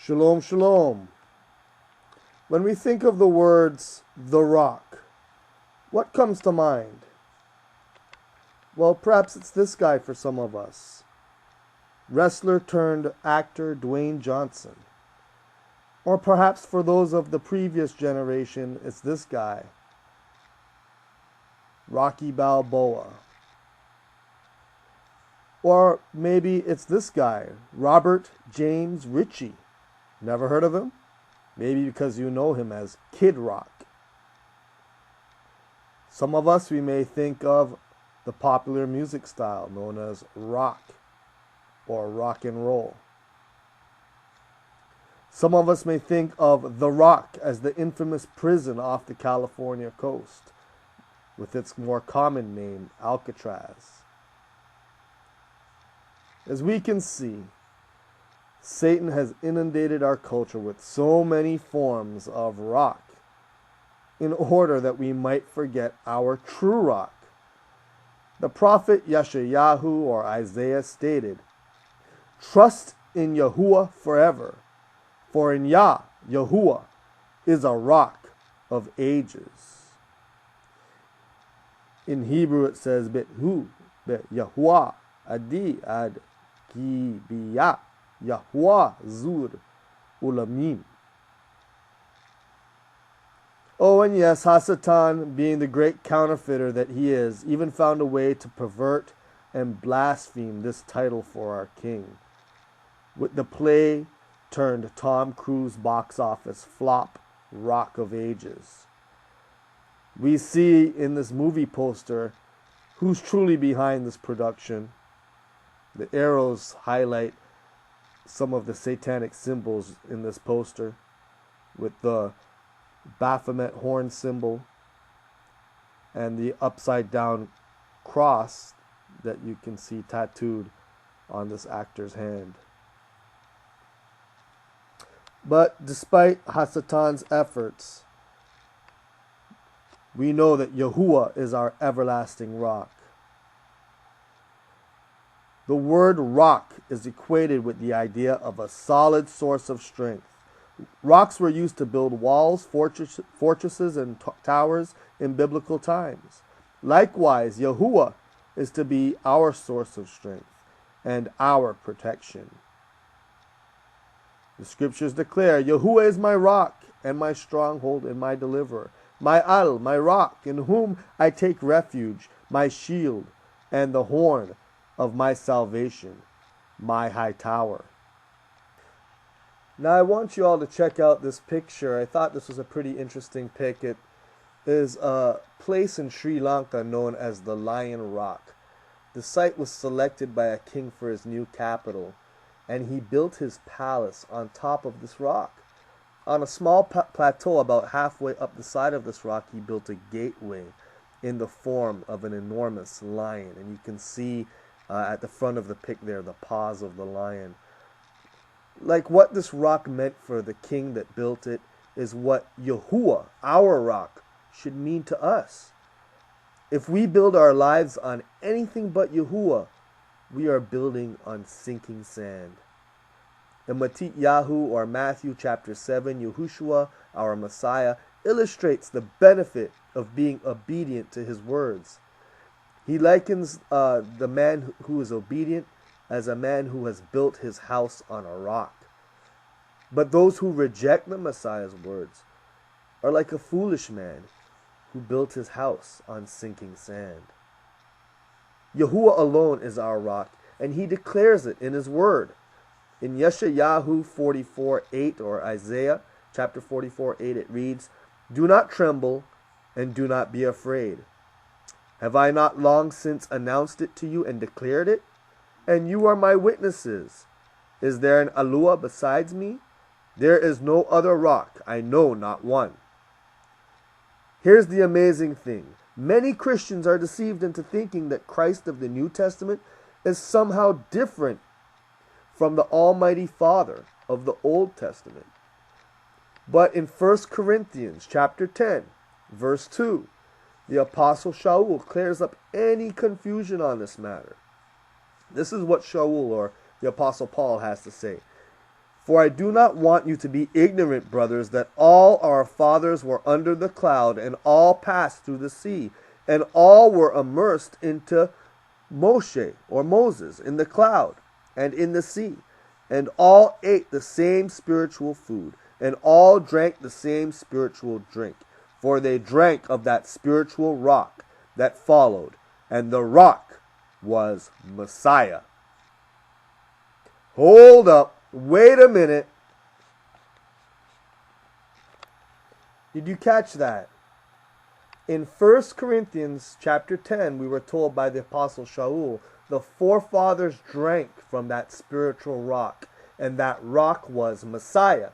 Shalom, shalom. When we think of the words the rock, what comes to mind? Well, perhaps it's this guy for some of us. Wrestler turned actor Dwayne Johnson. Or perhaps for those of the previous generation, it's this guy, Rocky Balboa. Or maybe it's this guy, Robert James Ritchie. Never heard of him? Maybe because you know him as Kid Rock. Some of us, we may think of the popular music style known as rock or rock and roll. Some of us may think of The Rock as the infamous prison off the California coast, with its more common name, Alcatraz. As we can see, Satan has inundated our culture with so many forms of rock in order that we might forget our true rock. The prophet Yeshayahu or Isaiah stated, "Trust in Yahuwah forever, for in Yahuwah is a rock of ages." In Hebrew it says, "Bethu Yahuwah adi ad ki biya Yahuwah zur ulamim." Oh, and yes, Hasatan, being the great counterfeiter that he is, even found a way to pervert and blaspheme this title for our king, with the play turned Tom Cruise box office flop, Rock of Ages. We see in this movie poster who's truly behind this production. The arrows highlight some of the satanic symbols in this poster, with the Baphomet horn symbol and the upside down cross that you can see tattooed on this actor's hand. But despite Hasatan's efforts, we know that Yahuwah is our everlasting rock. The word rock is equated with the idea of a solid source of strength. Rocks were used to build walls, fortresses, and towers in biblical times. Likewise, Yahuwah is to be our source of strength and our protection. The scriptures declare, "Yahuwah is my rock and my stronghold and my deliverer, my Al, my rock, in whom I take refuge, my shield and the horn of my salvation, my high tower." Now I want you all to check out this picture. I thought this was a pretty interesting pic. It is a place in Sri Lanka known as the Lion Rock. The site was selected by a king for his new capital, and he built his palace on top of this rock. On a small plateau about halfway up the side of this rock, he built a gateway in the form of an enormous lion. And you can see at the front of the pic there the paws of the lion. Like what this rock meant for the king that built it is what Yahuwah, our rock, should mean to us. If we build our lives on anything but Yahuwah, we are building on sinking sand. In Matthew or Matthew chapter 7, Yahushua, our Messiah, illustrates the benefit of being obedient to his words. He likens the man who is obedient as a man who has built his house on a rock. But those who reject the Messiah's words are like a foolish man who built his house on sinking sand. Yahuwah alone is our rock, and he declares it in his word. In Yeshayahu 44:8 or Isaiah chapter 44:8 it reads, "Do not tremble and do not be afraid. Have I not long since announced it to you and declared it? And you are my witnesses. Is there an Alua besides me? There is no other rock, I know not one." Here's the amazing thing. Many Christians are deceived into thinking that Christ of the New Testament is somehow different from the Almighty Father of the Old Testament. But in 1 Corinthians chapter 10, verse 2, the Apostle Shaul clears up any confusion on this matter. This is what Shaul, or the Apostle Paul, has to say. For I do not want you to be ignorant, brothers, that all our fathers were under the cloud, and all passed through the sea, and all were immersed into Moshe, or Moses, in the cloud and in the sea, and all ate the same spiritual food, and all drank the same spiritual drink, for they drank of that spiritual rock that followed, and the rock was Messiah. Hold up, wait a minute. Did you catch that? In 1 Corinthians chapter 10, we were told by the Apostle Shaul, the forefathers drank from that spiritual rock, and that rock was Messiah.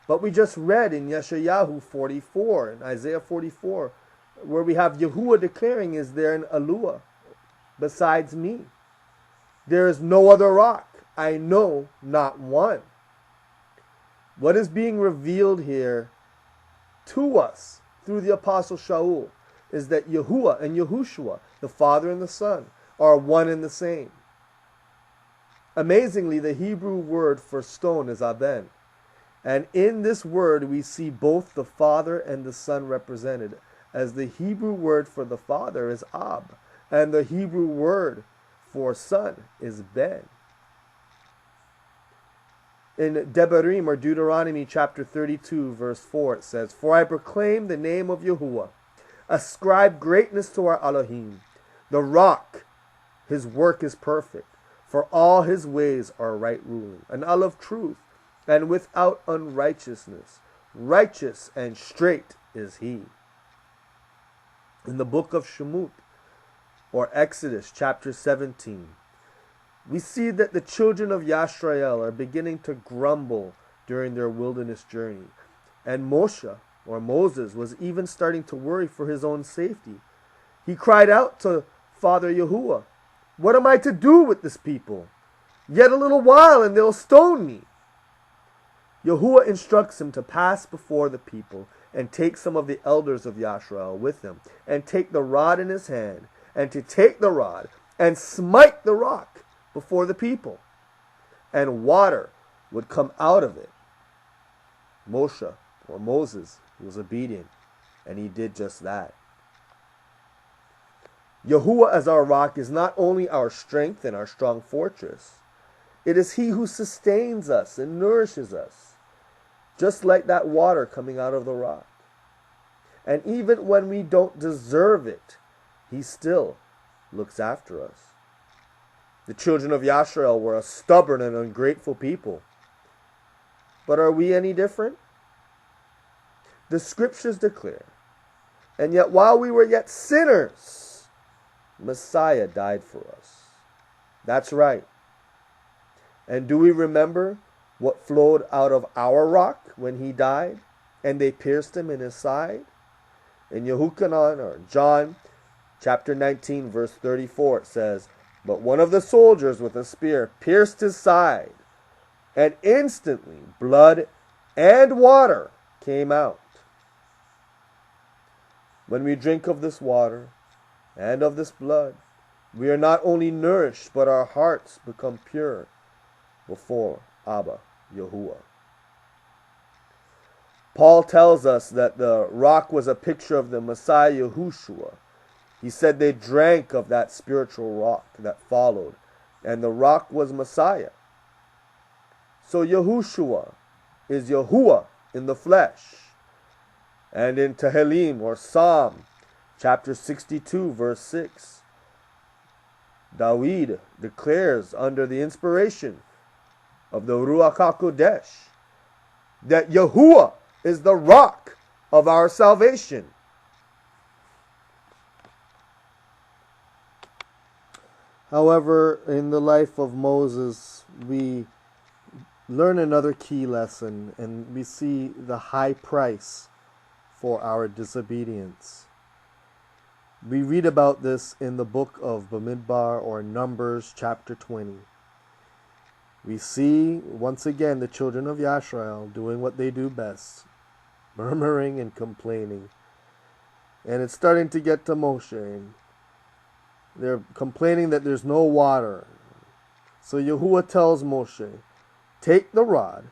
But we just read in Yeshayahu 44, in Isaiah 44, where we have Yahuwah declaring, is there an Eluah besides me? There is no other rock. I know not one. What is being revealed here to us through the Apostle Shaul is that Yahuwah and Yahushua, the Father and the Son, are one and the same. Amazingly, the Hebrew word for stone is aben. And in this word we see both the Father and the Son represented, as the Hebrew word for the Father is ab, and the Hebrew word for Son is ben. In Devarim, or Deuteronomy chapter 32, verse 4, it says, For I proclaim the name of Yahuwah, ascribe greatness to our Elohim. The rock, his work is perfect, for all his ways are right ruling, an olive truth, and without unrighteousness. Righteous and straight is he. In the book of Shemot, or Exodus chapter 17, we see that the children of Yisrael are beginning to grumble during their wilderness journey. And Moshe, or Moses, was even starting to worry for his own safety. He cried out to Father Yahuwah, What am I to do with this people? Yet a little while and they'll stone me. Yahuwah instructs him to pass before the people and take some of the elders of Yisrael with him, and take the rod in his hand, and to take the rod and smite the rock before the people, and water would come out of it. Moshe, or Moses, was obedient, and he did just that. Yahuwah as our rock is not only our strength and our strong fortress, it is he who sustains us and nourishes us, just like that water coming out of the rock. And even when we don't deserve it, he still looks after us. The children of Yisrael were a stubborn and ungrateful people. But are we any different? The scriptures declare, and yet while we were yet sinners, Messiah died for us. That's right. And do we remember what flowed out of our rock when he died, and they pierced him in his side? In Yehukanan, or John chapter 19, verse 34, it says, But one of the soldiers with a spear pierced his side, and instantly blood and water came out. When we drink of this water and of this blood, we are not only nourished, but our hearts become pure before Abba Yahuwah. Paul tells us that the rock was a picture of the Messiah Yahushua. He said they drank of that spiritual rock that followed, and the rock was Messiah. So Yahushua is Yahuwah in the flesh. And in Tehillim, or Psalm chapter 62, verse 6, David declares under the inspiration of the Ruach HaKodesh that Yahuwah is the rock of our salvation. However, in the life of Moses, we learn another key lesson, and we see the high price for our disobedience. We read about this in the book of Bamidbar, or Numbers chapter 20. We see, once again, the children of Yisrael doing what they do best, murmuring and complaining. And it's starting to get to Moshe, and they're complaining that there's no water. So Yahuwah tells Moshe, take the rod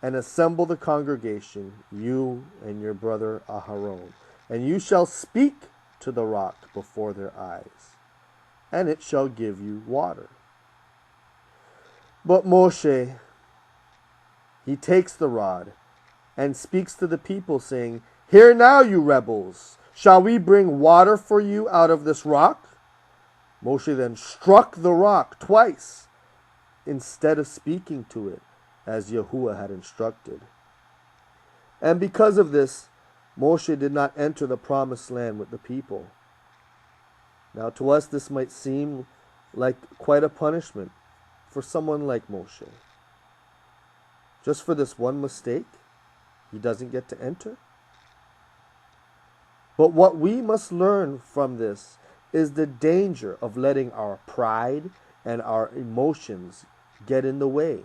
and assemble the congregation, you and your brother Aharon, and you shall speak to the rock before their eyes, and it shall give you water. But Moshe, he takes the rod and speaks to the people, saying, Hear now, you rebels, shall we bring water for you out of this rock? Moshe then struck the rock twice, instead of speaking to it, as Yahuwah had instructed. And because of this, Moshe did not enter the promised land with the people. Now to us this might seem like quite a punishment for someone like Moshe. Just for this one mistake, he doesn't get to enter? But what we must learn from this is the danger of letting our pride and our emotions get in the way.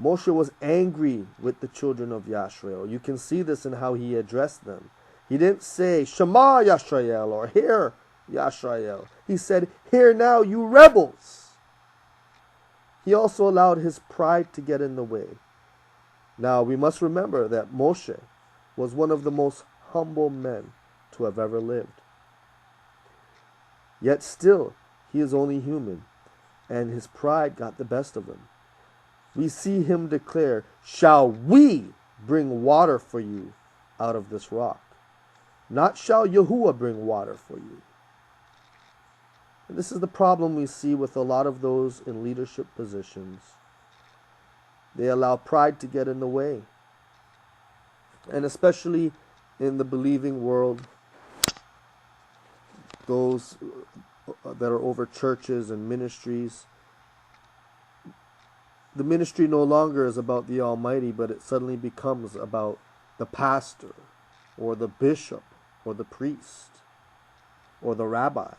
Moshe was angry with the children of Yisrael. You can see this in how he addressed them. He didn't say, Shema Yisrael, or Hear Yisrael. He said, Hear now, you rebels. He also allowed his pride to get in the way. Now, we must remember that Moshe was one of the most humble men to have ever lived. Yet still, he is only human, and his pride got the best of him. We see him declare, Shall we bring water for you out of this rock? Not shall Yahuwah bring water for you. And this is the problem we see with a lot of those in leadership positions. They allow pride to get in the way. And especially in the believing world, those that are over churches and ministries, the ministry no longer is about the Almighty, but it suddenly becomes about the pastor or the bishop or the priest or the rabbi.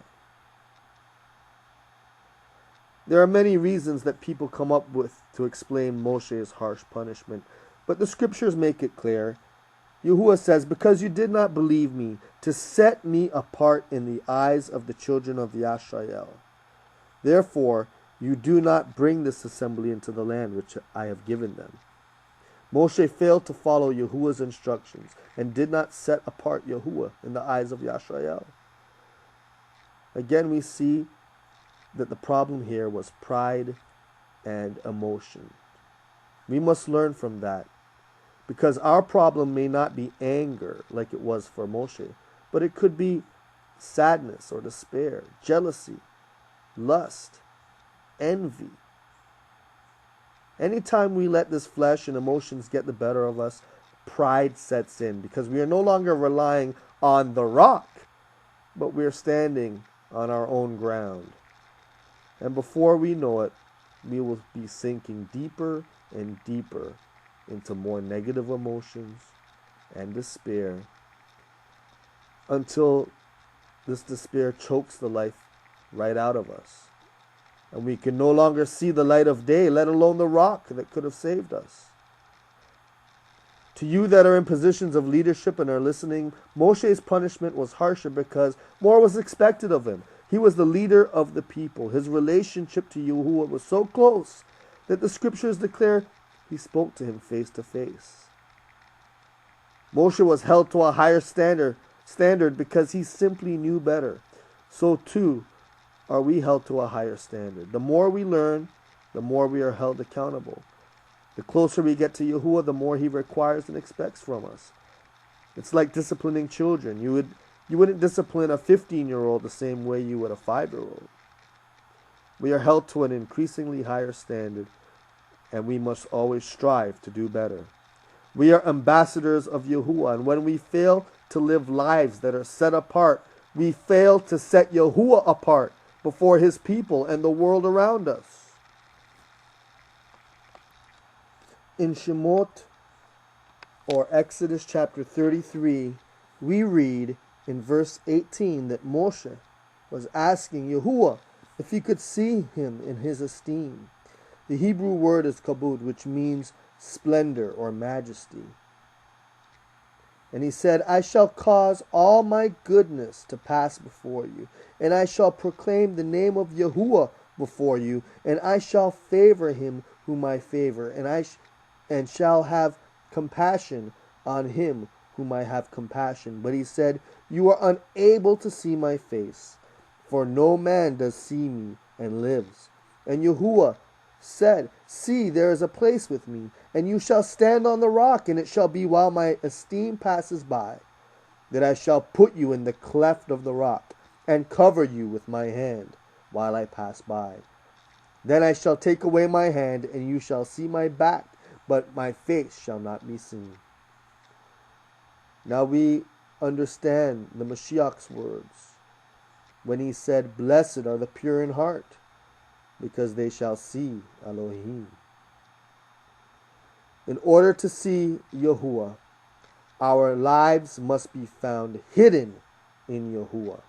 There are many reasons that people come up with to explain Moshe's harsh punishment, but the scriptures make it clear. Yahuwah says, Because you did not believe me to set me apart in the eyes of the children of Yisrael, therefore you do not bring this assembly into the land which I have given them. Moshe failed to follow Yahuwah's instructions and did not set apart Yahuwah in the eyes of Yisrael. Again, we see that the problem here was pride and emotion. We must learn from that, because our problem may not be anger like it was for Moshe, but it could be sadness or despair, jealousy, lust, envy. Anytime we let this flesh and emotions get the better of us, pride sets in, because we are no longer relying on the rock, but we are standing on our own ground. And before we know it, we will be sinking deeper and deeper into more negative emotions and despair, until this despair chokes the life right out of us. And we can no longer see the light of day, let alone the rock that could have saved us. To you that are in positions of leadership and are listening, Moshe's punishment was harsher because more was expected of him. He was the leader of the people. His relationship to Yahuwah was so close that the scriptures declare he spoke to him face to face. Moshe was held to a higher standard because he simply knew better. So too are we held to a higher standard. The more we learn, the more we are held accountable. The closer we get to Yahuwah, the more he requires and expects from us. It's like disciplining children. You wouldn't discipline a 15-year-old the same way you would a 5-year-old. We are held to an increasingly higher standard, and we must always strive to do better. We are ambassadors of Yahuwah, and when we fail to live lives that are set apart, we fail to set Yahuwah apart before his people and the world around us. In Shemot, or Exodus chapter 33, we read in verse 18 that Moshe was asking Yahuwah if he could see him in his esteem. The Hebrew word is kabod, which means splendor or majesty. And he said, I shall cause all my goodness to pass before you, and I shall proclaim the name of Yahuwah before you, and I shall favor him whom I favor, and shall have compassion on him whom I have compassion. But he said, You are unable to see my face, for no man does see me and lives. And Yahuwah said, See, there is a place with me, and you shall stand on the rock, and it shall be while my esteem passes by, that I shall put you in the cleft of the rock, and cover you with my hand while I pass by. Then I shall take away my hand, and you shall see my back, but my face shall not be seen. Now we understand the Mashiach's words when he said, Blessed are the pure in heart, because they shall see Elohim. In order to see Yahuwah, our lives must be found hidden in Yahuwah,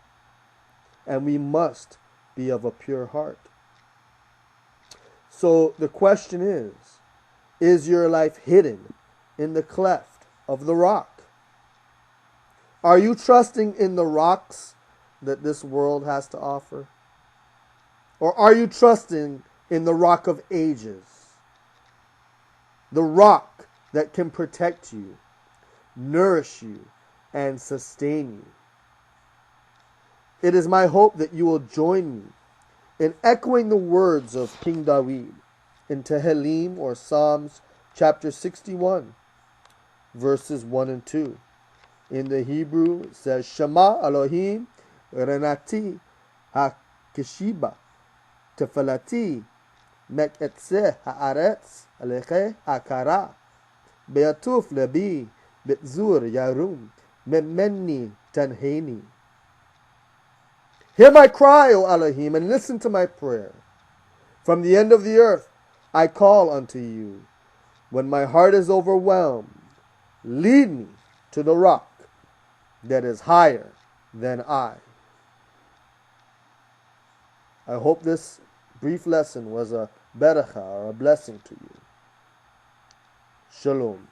and we must be of a pure heart. So the question is your life hidden in the cleft of the rock? Are you trusting in the rocks that this world has to offer? Or are you trusting in the rock of ages? The rock that can protect you, nourish you, and sustain you. It is my hope that you will join me in echoing the words of King David in Tehillim, or Psalms chapter 61, verses 1 and 2. In the Hebrew, it says, Shema Elohim Renati HaKeshiba Tefilati Mek'etzeh Haaretz Aleche Hakara Be'atuf Lebi Betzur Yarum Memeni Tanheni. Hear my cry, O Elohim, and listen to my prayer. From the end of the earth I call unto you. When my heart is overwhelmed, lead me to the rock that is higher than I. I hope this brief lesson was a beracha, or a blessing to you. Shalom.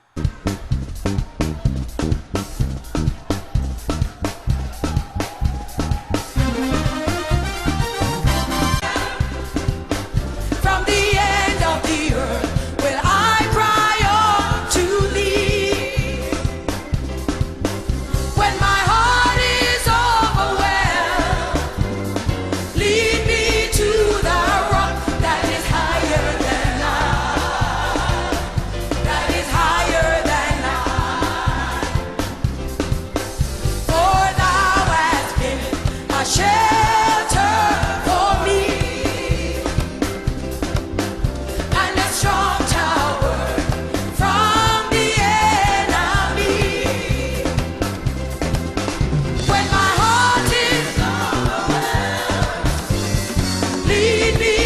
Lead me